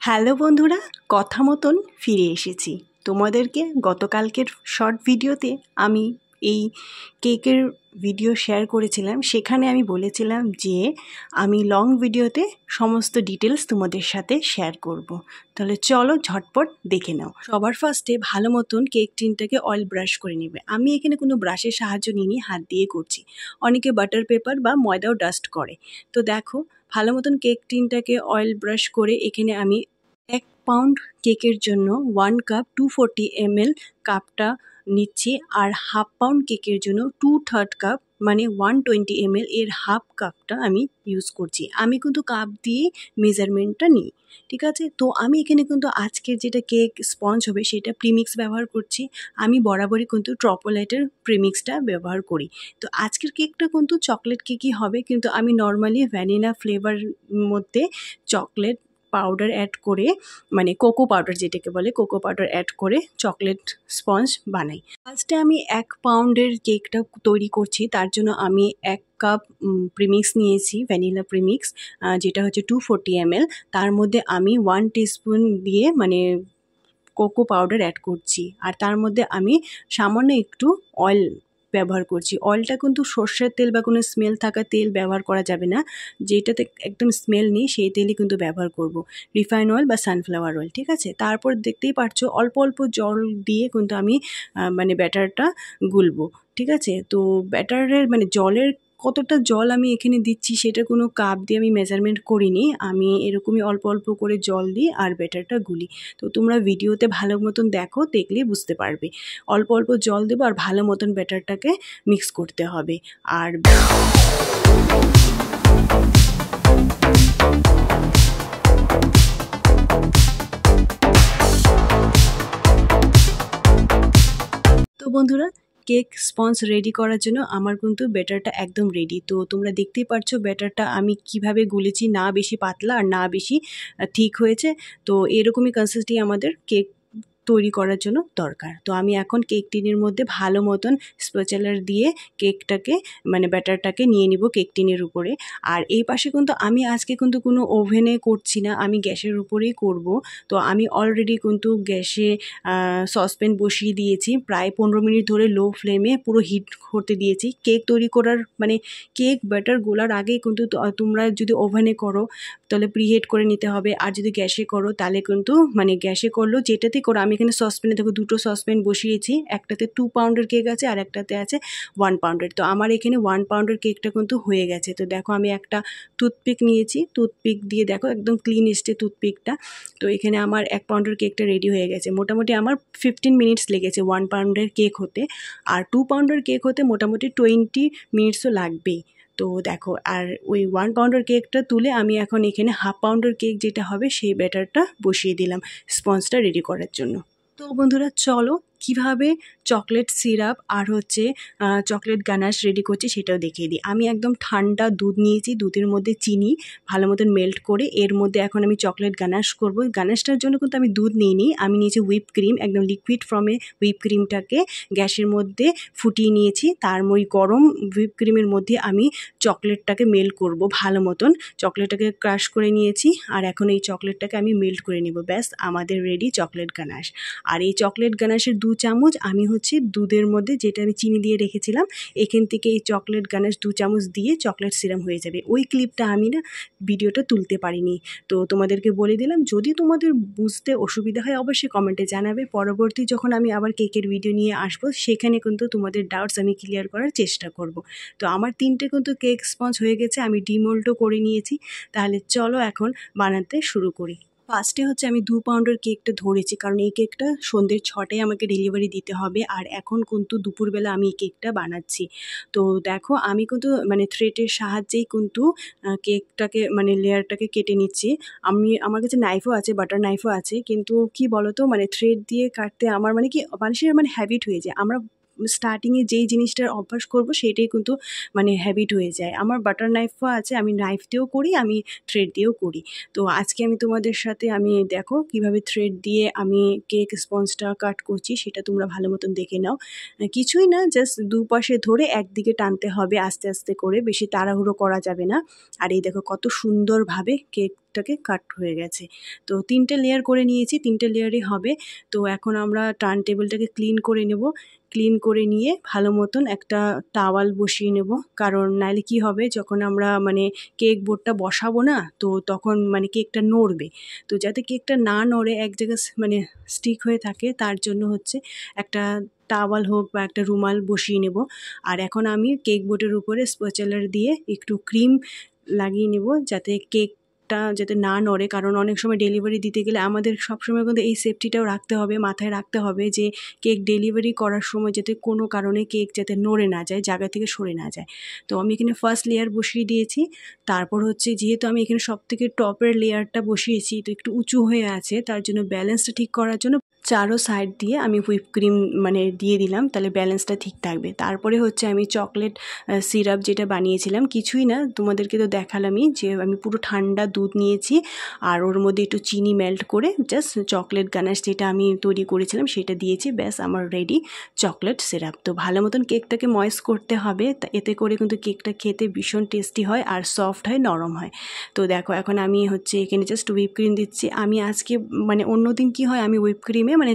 Hello বন্ধুরা, কথা মতন ফিরে এসেছি। তোমাদেরকে গতকালকের শর্ট ভিডিওতে আমি এই কেকের ভিডিও শেয়ার করেছিলাম। সেখানে আমি বলেছিলাম যে আমি লং ভিডিওতে সমস্ত ডিটেলস তোমাদের সাথে শেয়ার করব। তাহলে চলো ঝটপট দেখে নাও। সবার ফার্স্টে ভালো মতন কেক টিনটাকে অয়েল ব্রাশ করে নেবে। আমি এখানে কোনো ব্রাশের সাহায্য নিইনি, হাত দিয়ে করছি। অনেকে বাটার পেপার বা ময়দাও ডাস্ট করে। তো দেখো ভালো মতন কেক টিনটাকে অয়েল ব্রাশ করে এখানে আমি 1 পাউন্ড কেকের জন্য 1 কাপ 240 ml কাপটা নিচ্ছি, আর হাফ পাউন্ড কেকের জন্য 2/3 কাপ মানে 120 ml এর হাফ কাপটা আমি ইউজ করছি। আমি কিন্তু কাপ দিয়ে মেজারমেন্টটা নিই, ঠিক আছে। তো আমি এখানে কিন্তু আজকের যেটা কেক স্পঞ্জ হবে সেটা প্রিমিক্স ব্যবহার করছি। আমি বরাবরই কিন্তু ট্রপোলাইটের প্রিমিক্সটা ব্যবহার করি। তো আজকের কেকটা কিন্তু চকলেট কেকই হবে, কিন্তু আমি নর্মালি ভ্যানিলা ফ্লেভার মধ্যে চকলেট পাউডার অ্যাড করে, মানে কোকো পাউডার যেটাকে বলে, কোকো পাউডার অ্যাড করে চকলেট স্পঞ্জ বানাই। ফার্স্টে আমি 1 পাউন্ডের কেকটা তৈরি করছি। তার জন্য আমি 1 কাপ প্রিমিক্স নিয়েছি, ভ্যানিলা প্রিমিক্স, যেটা হচ্ছে 240 ml। তার মধ্যে আমি 1 টিস্পুন দিয়ে মানে কোকো পাউডার অ্যাড করছি, আর তার মধ্যে আমি সামান্য একটু অয়েল ব্যবহার করছি। অয়েলটা কিন্তু সর্ষের তেল বা কোনো স্মেল থাকা তেল ব্যবহার করা যাবে না, যেটাতে একদম স্মেল নেই সেই তেলই কিন্তু ব্যবহার করব, রিফাইন অয়েল বা সানফ্লাওয়ার অয়েল, ঠিক আছে। তারপর দেখতেই পারছো অল্প অল্প জল দিয়ে কিন্তু আমি মানে ব্যাটারটা গুলবো, ঠিক আছে। তো ব্যাটারের মানে জলের কতটা জল আমি এখানে দিচ্ছি সেটা কোনো কাপ দিয়ে আমি মেজারমেন্ট করিনি। আমি এরকমই অল্প অল্প করে জল দিই আর ব্যাটারটা গুলি। তো তোমরা ভিডিওতে ভালো মতন দেখো, দেখলেই বুঝতে পারবে। অল্প অল্প জল দেবো আর ভালো মতন ব্যাটারটাকে মিক্স করতে হবে। আর তো বন্ধুরা, কেক স্পঞ্জ রেডি করার জন্য আমার কিন্তু ব্যাটারটা একদম রেডি। তো তোমরা দেখতেই পারছো ব্যাটারটা আমি কিভাবে গুলেছি, না বেশি পাতলা আর না বেশি ঠিক হয়েছে। তো এরকমই কনসিস্টেন্সি আমাদের কেক তৈরি করার জন্য দরকার। তো আমি এখন কেক টিনের মধ্যে ভালো মতন স্প্যাচুলার দিয়ে কেকটাকে মানে ব্যাটারটাকে নিয়ে নিব কেক টিনের উপরে। আর এই পাশে কিন্তু আমি আজকে কিন্তু কোনো ওভেনে করছি না, আমি গ্যাসের উপরেই করব। তো আমি অলরেডি কিন্তু গ্যাসে সসপ্যান বসিয়ে দিয়েছি, প্রায় 15 মিনিট ধরে লো ফ্লেমে পুরো হিট করতে দিয়েছি। কেক তৈরি করার মানে কেক ব্যাটার গোলার আগেই কিন্তু তোমরা যদি ওভেনে করো তাহলে প্রিহিট করে নিতে হবে, আর যদি গ্যাসে করো তাহলে কিন্তু মানে গ্যাসে করলেও যেটাতেই করো। আমি এখানে সসপ্যানে দেখো 2টো সসপ্যান বসিয়েছি, একটাতে 2 পাউন্ডের কেক আছে আর একটাতে আছে 1 পাউন্ডের। তো আমার এখানে 1 পাউন্ডের কেকটা কিন্তু হয়ে গেছে। তো দেখো আমি একটা টুথপিক নিয়েছি, টুথপিক দিয়ে দেখো একদম ক্লিন এসছে টুথপিকটা। তো এখানে আমার 1 পাউন্ডের কেকটা রেডি হয়ে গেছে। মোটামুটি আমার 15 মিনিটস লেগেছে 1 পাউন্ডের কেক হতে, আর 2 পাউন্ডের কেক হতে মোটামুটি 20 মিনিটসও লাগবেই। তো দেখো, আর ওই 1 পাউন্ডের কেকটা তুলে আমি এখন এখানে হাফ পাউন্ডের কেক যেটা হবে সেই ব্যাটারটা বসিয়ে দিলাম স্পঞ্জটা রেডি করার জন্য। তো বন্ধুরা চলো কিভাবে চকলেট সিরাপ আর হচ্ছে চকলেট গানাশ রেডি করছি সেটাও দেখিয়ে দিই। আমি একদম ঠান্ডা দুধ নিয়েছি, দুধের মধ্যে চিনি ভালো মতন মেল্ট করে এর মধ্যে এখন আমি চকলেট গানাশ করব। গানাশটার জন্য কিন্তু আমি দুধ নিইনি, আমি নিয়েছি হুইপ ক্রিম, একদম লিকুইড ফর্মে হুইপ ক্রিমটাকে গ্যাসের মধ্যে ফুটিয়ে নিয়েছি। তার ওই গরম হুইপ ক্রিমের মধ্যে আমি চকলেটটাকে মেল্ট করব ভালো মতন। চকলেটটাকে ক্রাশ করে নিয়েছি আর এখন এই চকলেটটাকে আমি মেল্ট করে নিব। ব্যাস আমাদের রেডি চকলেট গানাশ। আর এই চকলেট গানাশের 2 চামচ আমি হচ্ছে দুধের মধ্যে যেটা আমি চিনি দিয়ে রেখেছিলাম এখান থেকে এই চকলেট গানাশ 2 চামচ দিয়ে চকলেট সিরাপ হয়ে যাবে। ওই ক্লিপটা আমি না ভিডিওটা তুলতে পারিনি, তো তোমাদেরকে বলে দিলাম। যদি তোমাদের বুঝতে অসুবিধা হয় অবশ্যই কমেন্টে জানাবে। পরবর্তী যখন আমি আবার কেকের ভিডিও নিয়ে আসবো সেখানে কিন্তু তোমাদের ডাউটস আমি ক্লিয়ার করার চেষ্টা করব। তো আমার 3টে কিন্তু কেক স্পঞ্জ হয়ে গেছে, আমি ডিমোল্টও করে নিয়েছি। তাহলে চলো এখন বানাতে শুরু করি। ফার্স্টে হচ্ছে আমি 2 পাউন্ডের কেকটা ধরেছি, কারণ এই কেকটা সন্ধ্যে 6টায় আমাকে ডেলিভারি দিতে হবে, আর এখন কিন্তু দুপুরবেলা আমি এই কেকটা বানাচ্ছি। তো দেখো আমি কিন্তু মানে থ্রেডের সাহায্যেই কিন্তু কেকটাকে মানে লেয়ারটাকে কেটে নিচ্ছি। আমার কাছে নাইফও আছে, বাটার নাইফও আছে, কিন্তু কি বলতো মানে থ্রেড দিয়ে কাটতে আমার মানে কি মানুষের মানে হ্যাবিট হয়ে যায়। আমরা স্টার্টিংয়ে যেই জিনিসটার অভ্যাস করবো সেইটাই কিন্তু মানে হ্যাবিট হয়ে যায়। আমার বাটার নাইফও আছে, আমি নাইফ দিয়েও করি, আমি থ্রেড দিয়েও করি। তো আজকে আমি তোমাদের সাথে আমি দেখো কিভাবে থ্রেড দিয়ে আমি কেক স্পঞ্জটা কাট করছি সেটা তোমরা ভালো মতন দেখে নাও। কিছুই না, জাস্ট দুপাশে ধরে একদিকে টানতে হবে আস্তে আস্তে করে, বেশি তাড়াহুড়ো করা যাবে না। আর এই দেখো কত সুন্দরভাবে কেক কেকটাকে কাট হয়ে গেছে। তো 3টে লেয়ার করে নিয়েছি, 3টে লেয়ারই হবে। তো এখন আমরা টার্ন টেবিলটাকে ক্লিন করে নেব। ক্লিন করে নিয়ে ভালো মতন একটা টাওয়াল বসিয়ে নেব, কারণ নাহলে কি হবে যখন আমরা মানে কেক বোর্ডটা বসাবো না, তো তখন মানে কেকটা নড়বে। তো যাতে কেকটা না নড়ে এক জায়গায় মানে স্টিক হয়ে থাকে, তার জন্য হচ্ছে একটা টাওয়াল হোক বা একটা রুমাল বসিয়ে নেব। আর এখন আমি কেক বোর্ডের উপরে স্প্যাচুলার দিয়ে একটু ক্রিম লাগিয়ে নেব, যাতে কেকটা যাতে না নড়ে, কারণ অনেক সময় ডেলিভারি দিতে গেলে আমাদের সবসময় কিন্তু এই সেফটিটাও রাখতে হবে, মাথায় রাখতে হবে যে কেক ডেলিভারি করার সময় যাতে কোনো কারণে কেক যাতে নড়ে না যায়, জায়গা থেকে সরে না যায়। তো আমি এখানে ফার্স্ট লেয়ার বসিয়ে দিয়েছি। তারপর হচ্ছে যেহেতু আমি এখানে সবথেকে টপের লেয়ারটা বসিয়েছি, তো একটু উঁচু হয়ে আছে, তার জন্য ব্যালেন্সটা ঠিক করার জন্য চারো সাইড দিয়ে আমি হুইপ ক্রিম মানে দিয়ে দিলাম, তাহলে ব্যালেন্সটা ঠিক থাকবে। তারপরে হচ্ছে আমি চকলেট সিরাপ যেটা বানিয়েছিলাম, কিছুই না, তোমাদেরকে তো দেখালামই যে আমি পুরো ঠান্ডা দুধ নিয়েছি আর ওর মধ্যে একটু চিনি মেল্ট করে জাস্ট চকলেট গানাশ যেটা আমি তৈরি করেছিলাম সেটা দিয়েছি, ব্যাস আমার রেডি চকলেট সিরাপ। তো ভালো মতন কেকটাকে ময়েস্ট করতে হবে, এতে করে কিন্তু কেকটা খেতে ভীষণ টেস্টি হয় আর সফট হয়, নরম হয়। তো দেখো এখন আমি হচ্ছে এখানে জাস্ট হুইপ ক্রিম দিচ্ছি। আমি আজকে মানে অন্যদিন কি হয়, আমি হুইপ ক্রিমে মানে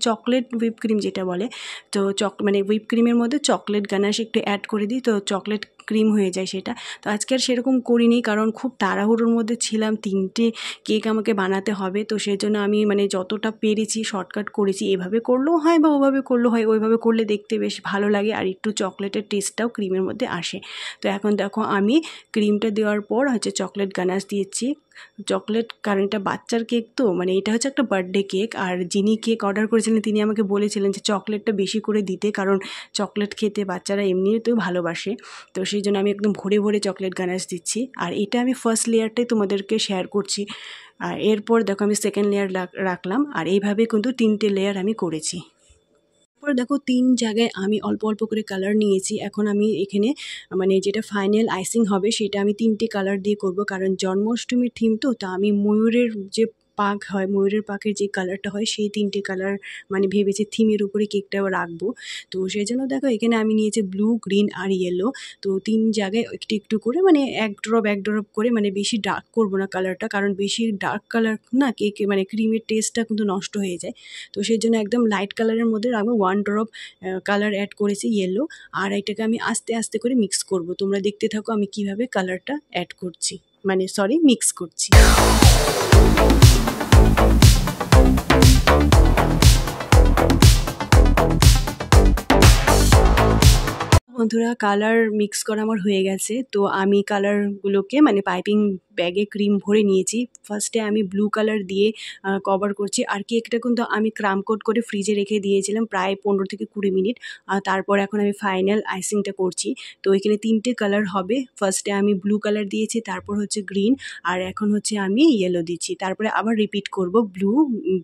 চকলেট হুইপ ক্রিম যেটা বলে, তো মানে হুইপ ক্রিমের মধ্যে চকলেট গানাশ একটু অ্যাড করে দিই, তো চকলেট ক্রিম হয়ে যায় সেটা। তো আজকে আর সেরকম করিনি, কারণ খুব তাড়াহুড়োর মধ্যে ছিলাম, 3টে কেক আমাকে বানাতে হবে, তো সেই জন্য আমি মানে যতটা পেরেছি শর্টকাট করেছি। এভাবে করলেও হয় বা ওভাবে করলেও হয়, ওইভাবে করলে দেখতে বেশ ভালো লাগে আর একটু চকলেটের টেস্টটাও ক্রিমের মধ্যে আসে। তো এখন দেখো আমি ক্রিমটা দেওয়ার পর হচ্ছে চকলেট গানাশ দিয়েছি। চকলেট, কারণ এটা বাচ্চার কেক, তো মানে এটা হচ্ছে একটা বার্থডে কেক, আর যিনি কেক অর্ডার করেছিলেন তিনি আমাকে বলেছিলেন যে চকলেটটা বেশি করে দিতে, কারণ চকলেট খেতে বাচ্চারা এমনিতেও ভালোবাসে। তো সেই জন্য আমি একদম ভরে ভরে চকলেট গানাশ দিচ্ছি। আর এটা আমি ফার্স্ট লেয়ারটাই তোমাদেরকে শেয়ার করছি, আর এরপর দেখো আমি সেকেন্ড লেয়ার রাখলাম, আর এইভাবে কিন্তু 3টে লেয়ার আমি করেছি। তারপর দেখো 3 জায়গায় আমি অল্প অল্প করে কালার নিয়েছি। এখন আমি এখানে মানে যেটা ফাইনাল আইসিং হবে সেটা আমি 3টে কালার দিয়ে করব, কারণ জন্মাষ্টমীর থিম তো, তা আমি ময়ূরের যে পাখ হয়, ময়ূরের পাখের যে কালারটা হয় সেই 3টে কালার মানে ভেবেছি থিমের উপরে কেকটাও রাখবো। তো সেই জন্য দেখো এখানে আমি নিয়েছি ব্লু, গ্রিন আর ইয়েলো। তো 3 জায়গায় একটু একটু করে মানে এক ড্রপ করে, মানে বেশি ডার্ক করবো না কালারটা, কারণ বেশি ডার্ক কালার না কেক মানে ক্রিমের টেস্টটা কিন্তু নষ্ট হয়ে যায়। তো সেই জন্য একদম লাইট কালারের মধ্যে রাখবো। 1 ড্রপ কালার অ্যাড করেছি ইয়েলো, আর এটাকে আমি আস্তে আস্তে করে মিক্স করব। তোমরা দেখতে থাকো আমি কিভাবে কালারটা অ্যাড করছি, মানে সরি মিক্স করছি। বন্ধুরা কালার মিক্স করা আমার হয়ে গেছে। তো আমি কালারগুলোকে মানে পাইপিং ব্যাগে ক্রিম ভরে নিয়েছি। ফার্স্টে আমি ব্লু কালার দিয়ে কভার করছি, আর কেকটা কিন্তু আমি ক্রাম কোট করে ফ্রিজে রেখে দিয়েছিলাম প্রায় 15 থেকে 20 মিনিট। তারপর এখন আমি ফাইনাল আইসিংটা করছি। তো এখানে 3টে কালার হবে। ফার্স্টে আমি ব্লু কালার দিয়েছি, তারপর হচ্ছে গ্রিন, আর এখন হচ্ছে আমি ইয়েলো দিচ্ছি। তারপরে আবার রিপিট করব, ব্লু,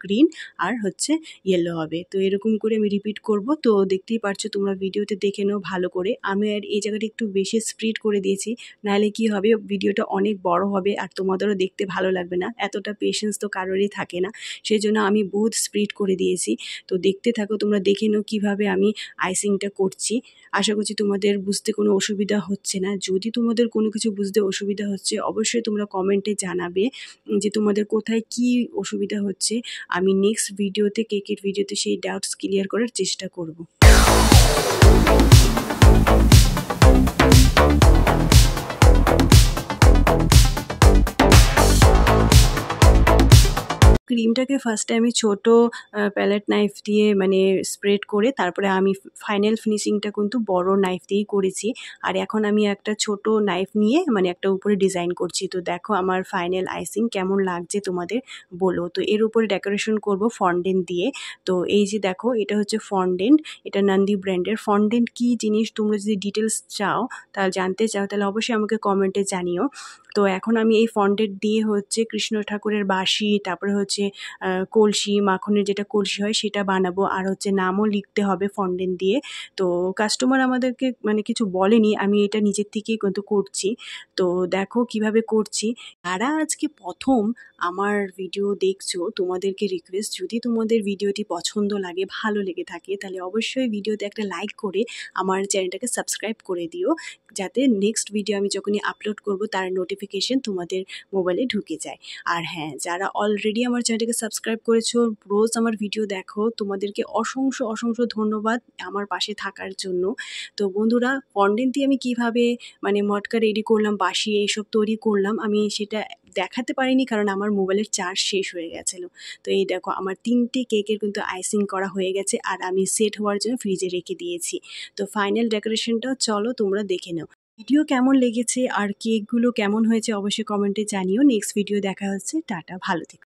গ্রিন আর হচ্ছে ইয়েলো হবে। তো এরকম করে আমি রিপিট করব। তো দেখতেই পারছো তোমরা, ভিডিওতে দেখে নাও ভালো করে। আমি আর এই জায়গাটা একটু বেশি স্প্রিড করে দিয়েছি, নাহলে কি হবে ভিডিওটা অনেক বড় হবে আর তোমাদেরও দেখতে ভালো লাগবে না, এতটা পেশেন্স তো কারোরই থাকে না। সেই জন্য আমি বহুত স্প্রিড করে দিয়েছি। তো দেখতে থাকো, তোমরা দেখে নাও কীভাবে আমি আইসিংটা করছি। আশা করছি তোমাদের বুঝতে কোনো অসুবিধা হচ্ছে না। যদি তোমাদের কোনো কিছু বুঝতে অসুবিধা হচ্ছে অবশ্যই তোমরা কমেন্টে জানাবে যে তোমাদের কোথায় কি অসুবিধা হচ্ছে। আমি নেক্সট ভিডিওতে, কেকের ভিডিওতে সেই ডাউটস ক্লিয়ার করার চেষ্টা করব। ক্রিমটাকে ফার্স্টে আমি ছোট প্যালেট নাইফ দিয়ে মানে স্প্রেড করে, তারপরে আমি ফাইনাল ফিনিশিংটা কিন্তু বড় নাইফ দিয়েই করেছি। আর এখন আমি একটা ছোট নাইফ নিয়ে মানে একটা উপরে ডিজাইন করছি। তো দেখো আমার ফাইনাল আইসিং কেমন লাগছে তোমাদের বলো। তো এর উপরে ডেকোরেশন করব ফন্ডেন্ট দিয়ে। তো এই যে দেখো এটা হচ্ছে ফন্ডেন্ট, এটা নন্দী ব্র্যান্ডের। ফন্ডেন্ট কী জিনিস তোমরা যদি ডিটেলস চাও, তাহলে জানতে চাও, তাহলে অবশ্যই আমাকে কমেন্টে জানিও। তো এখন আমি এই ফন্ডেন্ট দিয়ে হচ্ছে কৃষ্ণ ঠাকুরের বাঁশি, তারপরে হচ্ছে হচ্ছে কলসি, মাখনের যেটা কলসি হয় সেটা বানাবো, আর হচ্ছে নামও লিখতে হবে ফন্ডেন্ট দিয়ে। তো কাস্টমার আমাদেরকে মানে কিছু বলেনি, আমি এটা নিজের থেকেই কিন্তু করছি। তো দেখো কিভাবে করছি। যারা আজকে প্রথম আমার ভিডিও দেখছো, তোমাদেরকে রিকোয়েস্ট, যদি তোমাদের ভিডিওটি পছন্দ লাগে, ভালো লেগে থাকে, তাহলে অবশ্যই ভিডিওতে একটা লাইক করে আমার চ্যানেলটাকে সাবস্ক্রাইব করে দিও, যাতে নেক্সট ভিডিও আমি যখনই আপলোড করব তার নোটিফিকেশন তোমাদের মোবাইলে ঢুকে যায়। আর হ্যাঁ, যারা অলরেডি আমার চ্যানেলটাকে সাবস্ক্রাইব করেছো, রোজ আমার ভিডিও দেখো, তোমাদেরকে অসংখ্য অসংখ্য ধন্যবাদ আমার পাশে থাকার জন্য। তো বন্ধুরা, ফন্ডেন্ট দিয়ে আমি কিভাবে মানে মটকা রেডি করলাম, বাসি এইসব তৈরি করলাম, আমি সেটা দেখাতে পারিনি কারণ আমার মোবাইলের চার্জ শেষ হয়ে গেছিলো। তো এই দেখো আমার 3টে কেকের কিন্তু আইসিং করা হয়ে গেছে, আর আমি সেট হওয়ার জন্য ফ্রিজে রেখে দিয়েছি। তো ফাইনাল ডেকোরেশনটাও চলো তোমরা দেখে নাও। ভিডিও কেমন লেগেছে আর কেকগুলো কেমন হয়েছে অবশ্যই কমেন্টে জানিও। নেক্সট ভিডিও দেখা হচ্ছে। টাটা, ভালো থেকো।